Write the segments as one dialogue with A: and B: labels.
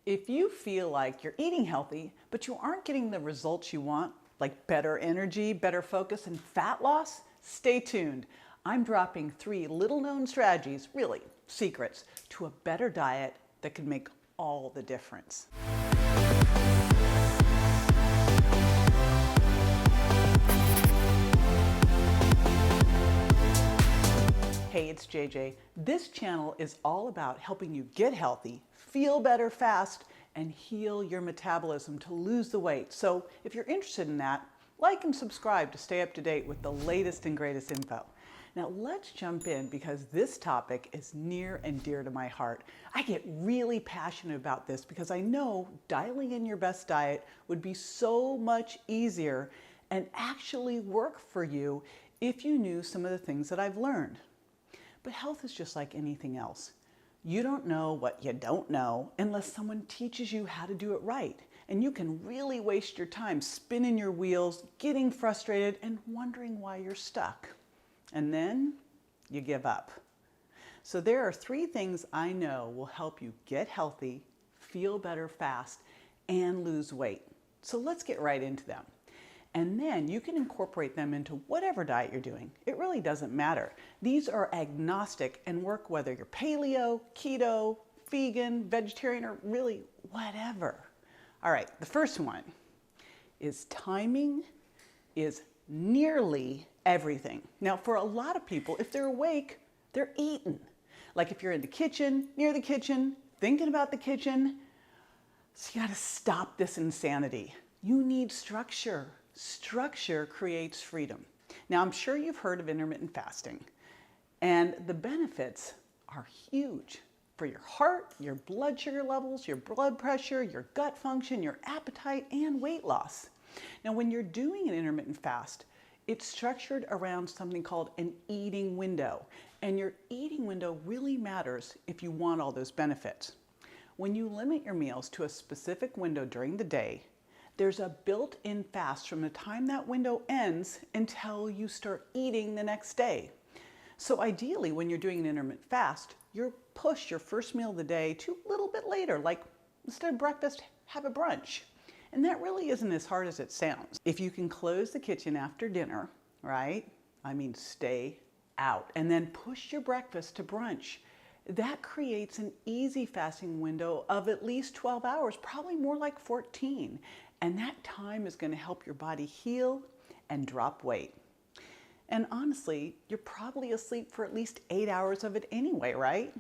A: If you feel like you're eating healthy, but you aren't getting the results you want, like better energy, better focus, and fat loss, stay tuned. I'm dropping 3 little-known strategies, really secrets, to a better diet that can make all the difference. Hey, it's JJ. This channel is all about helping you get healthy, feel better fast, and heal your metabolism to lose the weight. So if you're interested in that, like and subscribe to stay up to date with the latest and greatest info. Now let's jump in because this topic is near and dear to my heart. I get really passionate about this because I know dialing in your best diet would be so much easier and actually work for you if you knew some of the things that I've learned. But health is just like anything else. You don't know what you don't know unless someone teaches you how to do it right. And you can really waste your time spinning your wheels, getting frustrated, and wondering why you're stuck. And then you give up. So there are 3 things I know will help you get healthy, feel better fast, and lose weight. So let's get right into them. And then you can incorporate them into whatever diet you're doing. It really doesn't matter. These are agnostic and work whether you're paleo, keto, vegan, vegetarian, or really whatever. All right, the first one is timing is nearly everything. Now, for a lot of people, if they're awake, they're eating. Like if you're in the kitchen, near the kitchen, thinking about the kitchen, so you gotta stop this insanity. You need structure. Structure creates freedom. Now, I'm sure you've heard of intermittent fasting, and the benefits are huge for your heart, your blood sugar levels, your blood pressure, your gut function, your appetite, and weight loss. Now, when you're doing an intermittent fast, it's structured around something called an eating window, and your eating window really matters if you want all those benefits. When you limit your meals to a specific window during the day, there's a built-in fast from the time that window ends until you start eating the next day. So ideally, when you're doing an intermittent fast, you push your first meal of the day to a little bit later, like instead of breakfast, have a brunch. And that really isn't as hard as it sounds. If you can close the kitchen after dinner, right? I mean, stay out. And then push your breakfast to brunch. That creates an easy fasting window of at least 12 hours, probably more like 14. And that time is going to help your body heal and drop weight. And honestly, you're probably asleep for at least 8 hours of it anyway, right?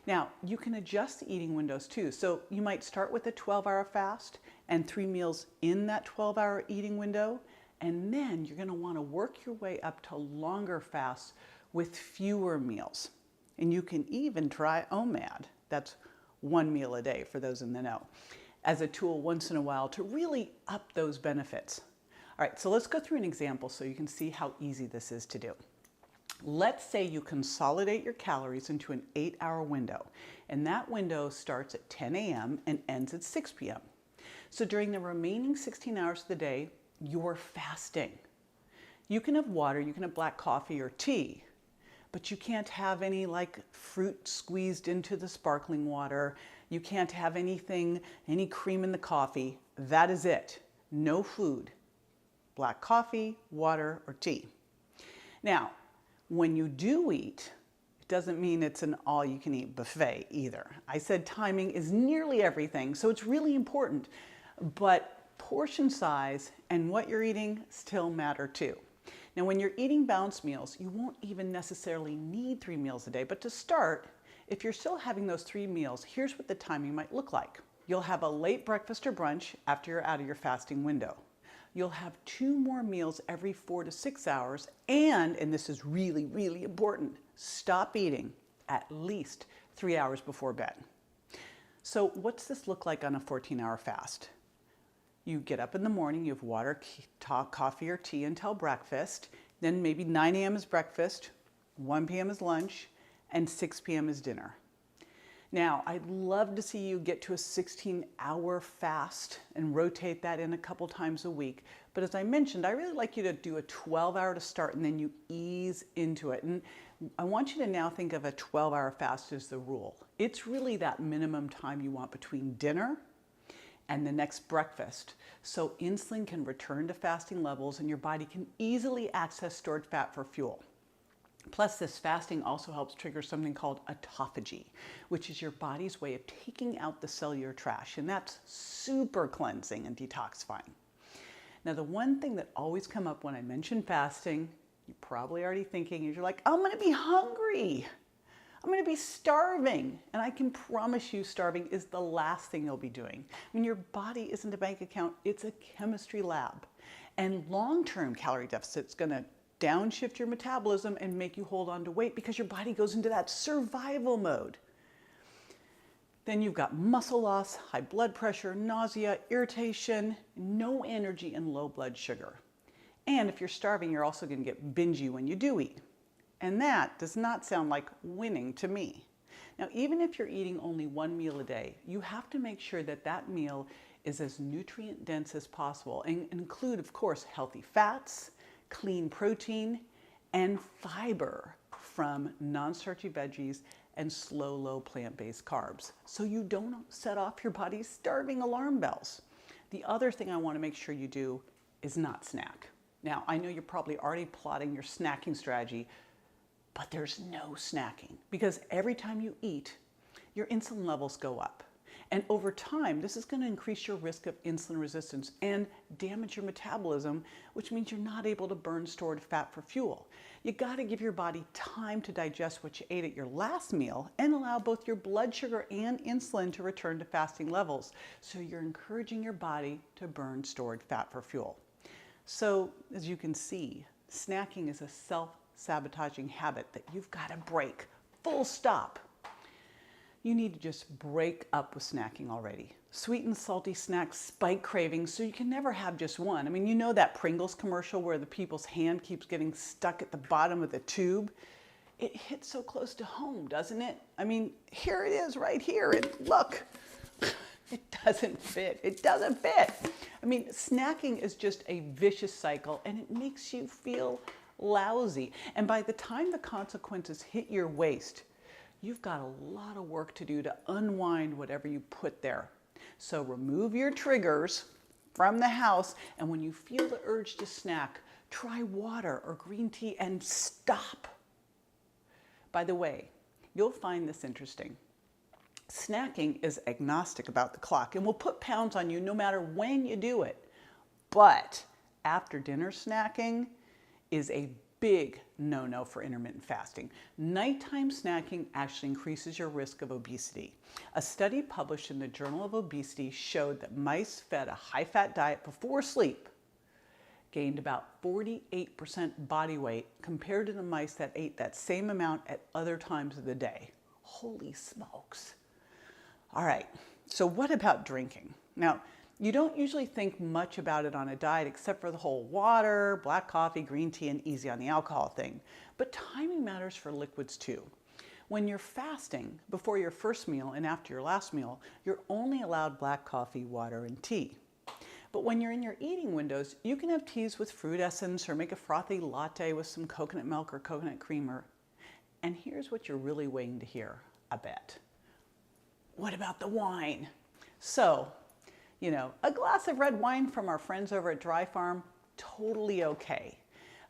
A: Now, you can adjust the eating windows too. So you might start with a 12-hour fast and 3 meals in that 12-hour eating window. And then you're going to want to work your way up to longer fasts with fewer meals. And you can even try OMAD. That's 1 meal a day for those in the know, as a tool once in a while to really up those benefits. All right, so let's go through an example so you can see how easy this is to do. Let's say you consolidate your calories into an 8-hour window, and that window starts at 10 a.m. and ends at 6 p.m. So during the remaining 16 hours of the day, you're fasting. You can have water, you can have black coffee or tea, but you can't have any like fruit squeezed into the sparkling water. You can't have anything, any cream in the coffee. That is it. No food. Black coffee, water, or tea. Now, when you do eat, it doesn't mean it's an all-you-can-eat buffet either. I said timing is nearly everything, so it's really important. But portion size and what you're eating still matter too. Now, when you're eating balanced meals, you won't even necessarily need 3 meals a day. But to start, if you're still having those 3 meals, here's what the timing might look like. You'll have a late breakfast or brunch after you're out of your fasting window. You'll have 2 more meals every 4 to 6 hours. And this is really, really important, stop eating at least 3 hours before bed. So what's this look like on a 14-hour fast? You get up in the morning, you have water, coffee, or tea until breakfast. Then maybe 9 a.m. is breakfast, 1 p.m. is lunch, and 6 p.m. is dinner. Now, I'd love to see you get to a 16-hour fast and rotate that in a couple times a week. But as I mentioned, I really like you to do a 12-hour to start and then you ease into it. And I want you to now think of a 12-hour fast as the rule. It's really that minimum time you want between dinner and the next breakfast, so insulin can return to fasting levels and your body can easily access stored fat for fuel. Plus, this fasting also helps trigger something called autophagy, which is your body's way of taking out the cellular trash, and that's super cleansing and detoxifying. Now, the one thing that always comes up when I mention fasting, you're probably already thinking, is you're like, I'm going to be hungry. I'm going to be starving. And I can promise you starving is the last thing you'll be doing. When your body isn't a bank account, it's a chemistry lab. And long-term calorie deficit is going to downshift your metabolism and make you hold on to weight because your body goes into that survival mode. Then you've got muscle loss, high blood pressure, nausea, irritation, no energy, and low blood sugar. And if you're starving, you're also going to get bingy when you do eat. And that does not sound like winning to me. Now, even if you're eating only one meal a day, you have to make sure that that meal is as nutrient dense as possible and include, of course, healthy fats, clean protein, and fiber from non-starchy veggies and low plant-based carbs, so you don't set off your body's starving alarm bells. The other thing I want to make sure you do is not snack. Now, I know you're probably already plotting your snacking strategy, but there's no snacking because every time you eat, your insulin levels go up. And over time, this is going to increase your risk of insulin resistance and damage your metabolism, which means you're not able to burn stored fat for fuel. You got to give your body time to digest what you ate at your last meal and allow both your blood sugar and insulin to return to fasting levels. So you're encouraging your body to burn stored fat for fuel. So as you can see, snacking is a self-sabotaging habit that you've got to break. Full stop. You need to just break up with snacking already. Sweet and salty snacks spike cravings, so you can never have just one. I mean, you know that Pringles commercial where the people's hand keeps getting stuck at the bottom of the tube? It hits so close to home, doesn't it? I mean, here it is right here, and look, it doesn't fit. It doesn't fit. I mean, snacking is just a vicious cycle, and it makes you feel lousy. And by the time the consequences hit your waist, you've got a lot of work to do to unwind whatever you put there. So remove your triggers from the house, and when you feel the urge to snack, try water or green tea and stop. By the way, you'll find this interesting. Snacking is agnostic about the clock and will put pounds on you no matter when you do it. But after dinner snacking is a big no-no for intermittent fasting. Nighttime snacking actually increases your risk of obesity. A study published in the Journal of Obesity showed that mice fed a high-fat diet before sleep gained about 48% body weight compared to the mice that ate that same amount at other times of the day. Holy smokes. All right, so what about drinking? Now, you don't usually think much about it on a diet except for the whole water, black coffee, green tea, and easy on the alcohol thing. But timing matters for liquids too. When you're fasting, before your first meal and after your last meal, you're only allowed black coffee, water, and tea. But when you're in your eating windows, you can have teas with fruit essence or make a frothy latte with some coconut milk or coconut creamer. And here's what you're really waiting to hear, I bet. What about the wine? So, you know, a glass of red wine from our friends over at Dry Farm, totally okay.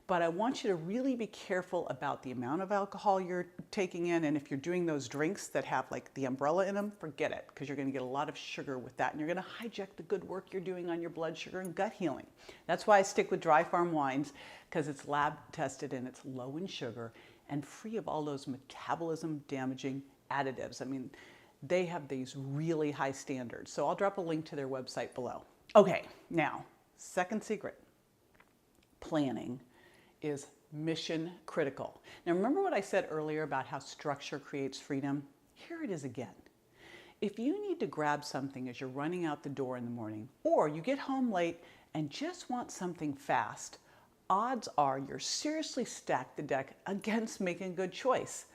A: But I want you to really be careful about the amount of alcohol you're taking in, and if you're doing those drinks that have like the umbrella in them, forget it, because you're going to get a lot of sugar with that, and you're going to hijack the good work you're doing on your blood sugar and gut healing. That's why I stick with Dry Farm wines, because it's lab tested and it's low in sugar and free of all those metabolism damaging additives. I mean, they have these really high standards. So I'll drop a link to their website below. Okay, now, second secret, planning is mission critical. Now remember what I said earlier about how structure creates freedom? Here it is again. If you need to grab something as you're running out the door in the morning, or you get home late and just want something fast, odds are you're seriously stacked the deck against making a good choice,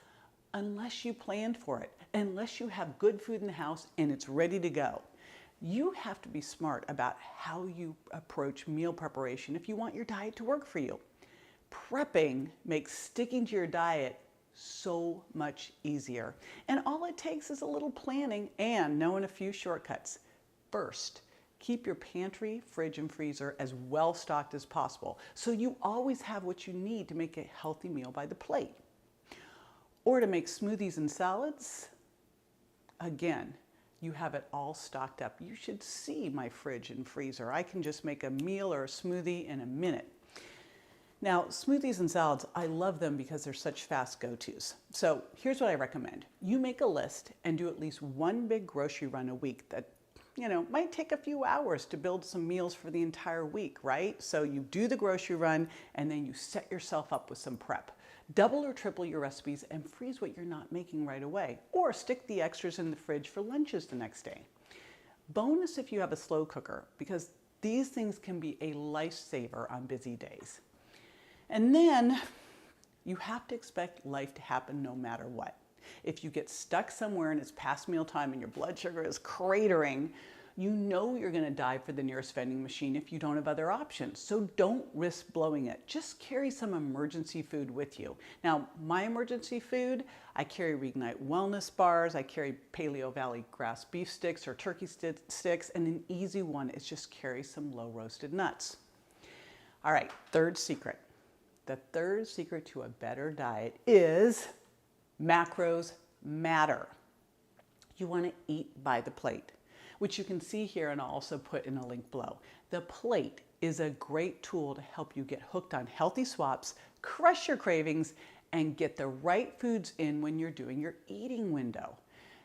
A: unless you planned for it, unless you have good food in the house and it's ready to go. You have to be smart about how you approach meal preparation if you want your diet to work for you. Prepping makes sticking to your diet so much easier. And all it takes is a little planning and knowing a few shortcuts. First, keep your pantry, fridge, and freezer as well stocked as possible so you always have what you need to make a healthy meal by the plate. Or to make smoothies and salads, again, you have it all stocked up. You should see my fridge and freezer. I can just make a meal or a smoothie in a minute. Now, smoothies and salads, I love them because they're such fast go-tos. So here's what I recommend. You make a list and do at least one big grocery run a week that, might take a few hours to build some meals for the entire week, right? So you do the grocery run and then you set yourself up with some prep. Double or triple your recipes and freeze what you're not making right away, or stick the extras in the fridge for lunches the next day. Bonus if you have a slow cooker, because these things can be a lifesaver on busy days. And then you have to expect life to happen no matter what. If you get stuck somewhere and it's past mealtime and your blood sugar is cratering, you know you're going to dive for the nearest vending machine if you don't have other options. So don't risk blowing it. Just carry some emergency food with you. Now, my emergency food, I carry Reignite Wellness bars, I carry Paleo Valley grass beef sticks or turkey sticks, and an easy one is just carry some low roasted nuts. All right, third secret. The third secret to a better diet is macros matter. You want to eat by the plate, which you can see here and I'll also put in a link below. The plate is a great tool to help you get hooked on healthy swaps, crush your cravings, and get the right foods in when you're doing your eating window.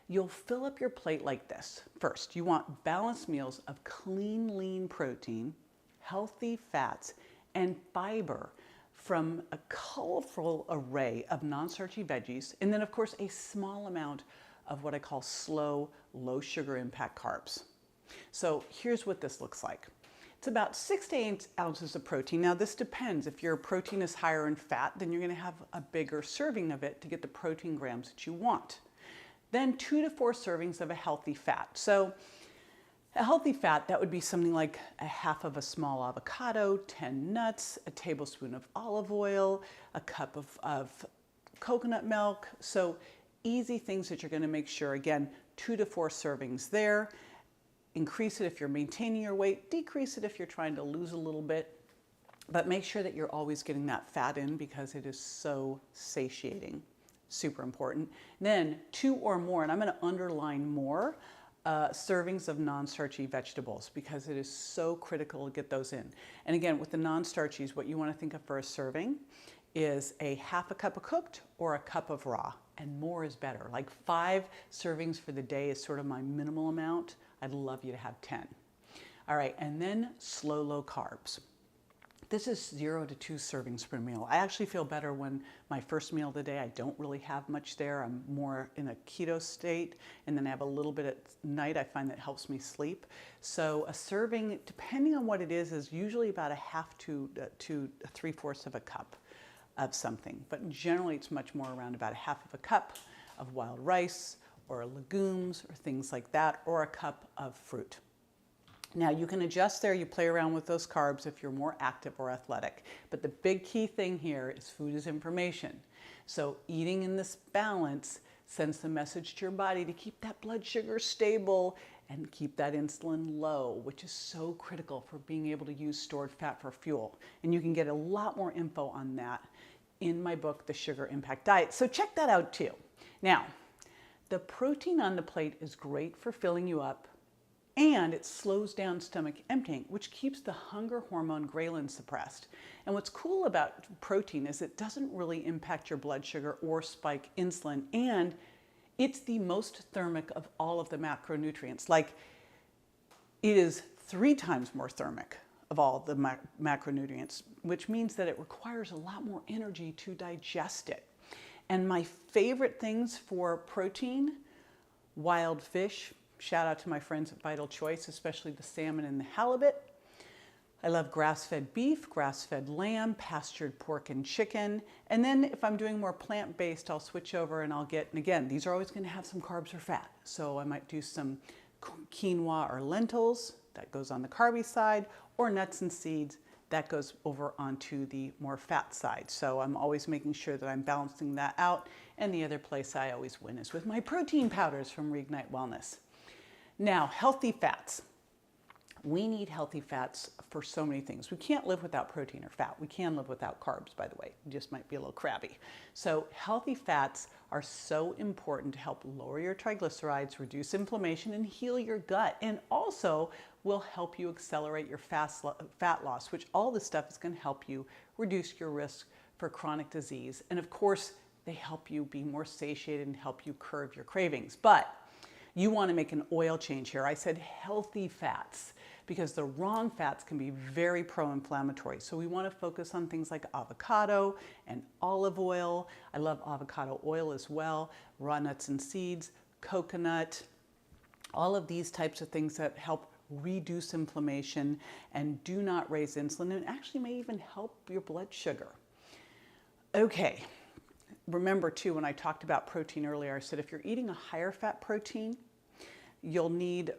A: You'll fill up your plate like this. First, you want balanced meals of clean, lean protein, healthy fats, and fiber from a colorful array of non-starchy veggies, and then of course a small amount of what I call slow, low sugar impact carbs. So here's what this looks like. It's about 6 to 8 ounces of protein. Now this depends. If your protein is higher in fat, then you're gonna have a bigger serving of it to get the protein grams that you want. Then 2 to 4 servings of a healthy fat. So a healthy fat, that would be something like a half of a small avocado, 10 nuts, a tablespoon of olive oil, a cup of coconut milk. So easy things that you're going to make sure, again, 2 to 4 servings there. Increase it if you're maintaining your weight, decrease it if you're trying to lose a little bit, but make sure that you're always getting that fat in because it is so satiating. Super important. Then 2 or more, and I'm going to underline more, servings of non-starchy vegetables because it is so critical to get those in. And again, with the non-starchies, what you want to think of for a serving is a half a cup of cooked or a cup of raw, and more is better. Like 5 servings for the day is sort of my minimal amount. I'd love you to have 10. All right, and then slow, low carbs. This is 0 to 2 servings per meal. I actually feel better when my first meal of the day, I don't really have much there. I'm more in a keto state, and then I have a little bit at night. I find that helps me sleep. So a serving, depending on what it is usually about a half to 3/4 of a cup of something. But generally it's much more around about a half of a cup of wild rice or legumes or things like that, or a cup of fruit. Now you can adjust there, you play around with those carbs if you're more active or athletic. But the big key thing here is food is information. So eating in this balance sends the message to your body to keep that blood sugar stable and keep that insulin low, which is so critical for being able to use stored fat for fuel. And you can get a lot more info on that in my book, The Sugar Impact Diet. So check that out too. Now, the protein on the plate is great for filling you up, and it slows down stomach emptying, which keeps the hunger hormone ghrelin suppressed. And what's cool about protein is it doesn't really impact your blood sugar or spike insulin, and it's the most thermic of all of the macronutrients. Like, it is 3 times more thermic of all the macronutrients, which means that it requires a lot more energy to digest it. And my favorite things for protein, wild fish. Shout out to my friends at Vital Choice, especially the salmon and the halibut. I love grass-fed beef, grass-fed lamb, pastured pork and chicken. And then if I'm doing more plant-based, I'll switch over and I'll get, and again, these are always gonna have some carbs or fat. So I might do some quinoa or lentils, that goes on the carby side, or nuts and seeds, that goes over onto the more fat side. So I'm always making sure that I'm balancing that out. And the other place I always win is with my protein powders from Reignite Wellness. Now, healthy fats. We need healthy fats for so many things. We can't live without protein or fat. We can live without carbs, by the way. We just might be a little crabby. So healthy fats are so important to help lower your triglycerides, reduce inflammation, and heal your gut. And also will help you accelerate your fat loss, which all this stuff is going to help you reduce your risk for chronic disease. And of course, they help you be more satiated and help you curb your cravings. But you want to make an oil change here. I said healthy fats because the wrong fats can be very pro-inflammatory. So we want to focus on things like avocado and olive oil. I love avocado oil as well, raw nuts and seeds, coconut, all of these types of things that help reduce inflammation and do not raise insulin and actually may even help your blood sugar. Okay. Remember too, when I talked about protein earlier, I said if you're eating a higher fat protein, you'll need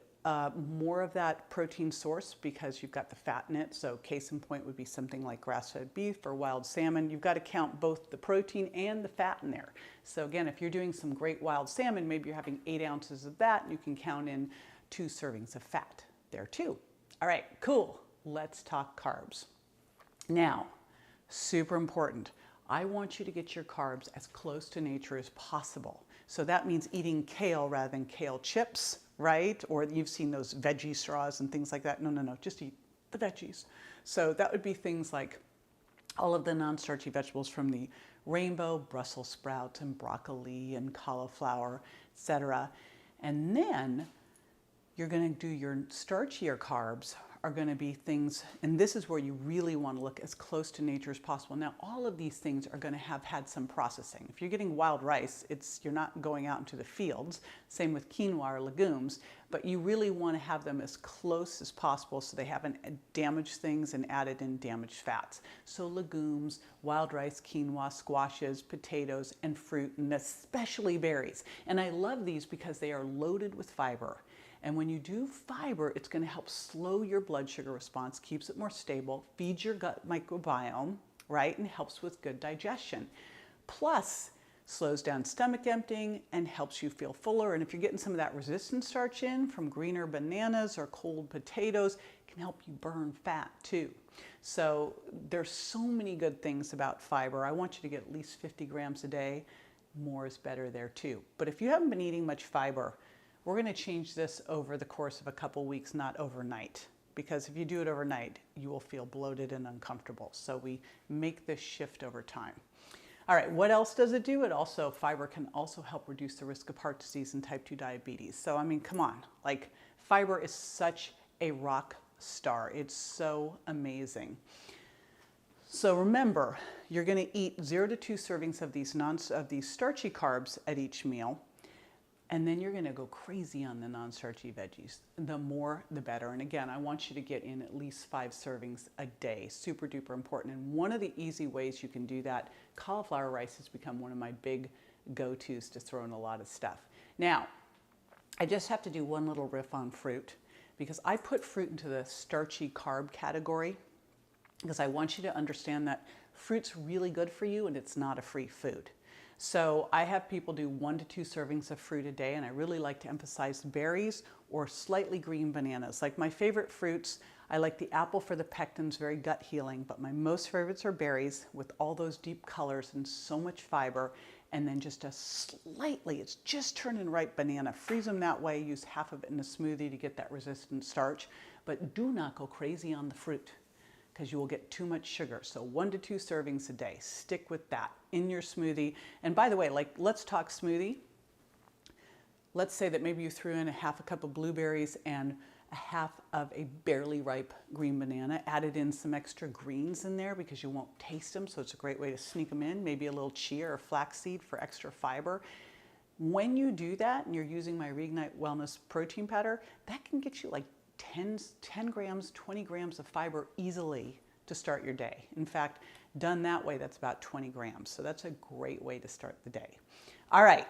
A: more of that protein source because you've got the fat in it. So case in point would be something like grass-fed beef or wild salmon. You've got to count both the protein and the fat in there. So again, if you're doing some great wild salmon, maybe you're having 8 ounces of that, and you can count in 2 servings of fat there too. All right, cool. Let's talk carbs. Now, super important. I want you to get your carbs as close to nature as possible. So that means eating kale rather than kale chips, right? Or you've seen those veggie straws and things like that. No, just eat the veggies. So that would be things like all of the non-starchy vegetables from the rainbow, Brussels sprouts and broccoli and cauliflower, etc. And then you're going to do your starchier carbs are going to be things, and this is where you really want to look as close to nature as possible. Now, all of these things are going to have had some processing. If you're getting wild rice, you're not going out into the fields. Same with quinoa or legumes, but you really want to have them as close as possible so they haven't damaged things and added in damaged fats. So legumes, wild rice, quinoa, squashes, potatoes, and fruit, and especially berries. And I love these because they are loaded with fiber. And when you do fiber, it's going to help slow your blood sugar response, keeps it more stable, feeds your gut microbiome, right, and helps with good digestion. Plus, slows down stomach emptying and helps you feel fuller. And if you're getting some of that resistant starch in from greener bananas or cold potatoes, it can help you burn fat too. So there's so many good things about fiber. I want you to get at least 50 grams a day. More is better there too. But if you haven't been eating much fiber, we're going to change this over the course of a couple weeks, not overnight. Because if you do it overnight, you will feel bloated and uncomfortable. So we make this shift over time. All right, what else does it do? Fiber can also help reduce the risk of heart disease and type 2 diabetes. So, I mean, come on. Like, fiber is such a rock star. It's so amazing. So remember, you're going to eat 0 to 2 servings of these starchy carbs at each meal. And then you're going to go crazy on the non-starchy veggies. The more, the better. And again, I want you to get in at least 5 servings a day. Super duper important. And one of the easy ways you can do that, cauliflower rice has become one of my big go-tos to throw in a lot of stuff. Now, I just have to do one little riff on fruit because I put fruit into the starchy carb category because I want you to understand that fruit's really good for you and it's not a free food. So I have people do 1 to 2 servings of fruit a day, and I really like to emphasize berries or slightly green bananas. Like my favorite fruits, I like the apple for the pectins, very gut healing, but my most favorites are berries with all those deep colors and so much fiber, and then just it's just turning ripe banana. Freeze them that way, use half of it in a smoothie to get that resistant starch, but do not go crazy on the fruit, because you will get too much sugar. So 1 to 2 servings a day. Stick with that in your smoothie. And by the way, like, let's talk smoothie. Let's say that maybe you threw in a half a cup of blueberries and a half of a barely ripe green banana, added in some extra greens in there because you won't taste them, so it's a great way to sneak them in, maybe a little chia or flaxseed for extra fiber. When you do that and you're using my Reignite Wellness protein powder, that can get you like 10 grams, 20 grams of fiber easily to start your day. In fact, done that way, that's about 20 grams. So that's a great way to start the day. All right,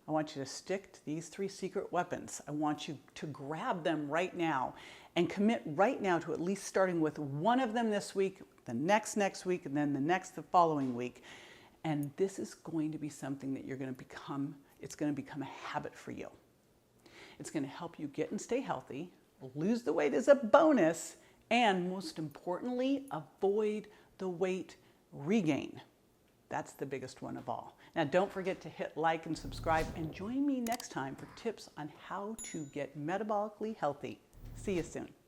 A: I want you to stick to these 3 secret weapons. I want you to grab them right now and commit right now to at least starting with one of them this week, the next week, and then the following week. And this is going to be something that you're going to become, it's going to become a habit for you. It's going to help you get and stay healthy, lose the weight as a bonus, and most importantly, avoid the weight regain. That's the biggest one of all. Now, don't forget to hit like and subscribe, and join me next time for tips on how to get metabolically healthy. See you soon.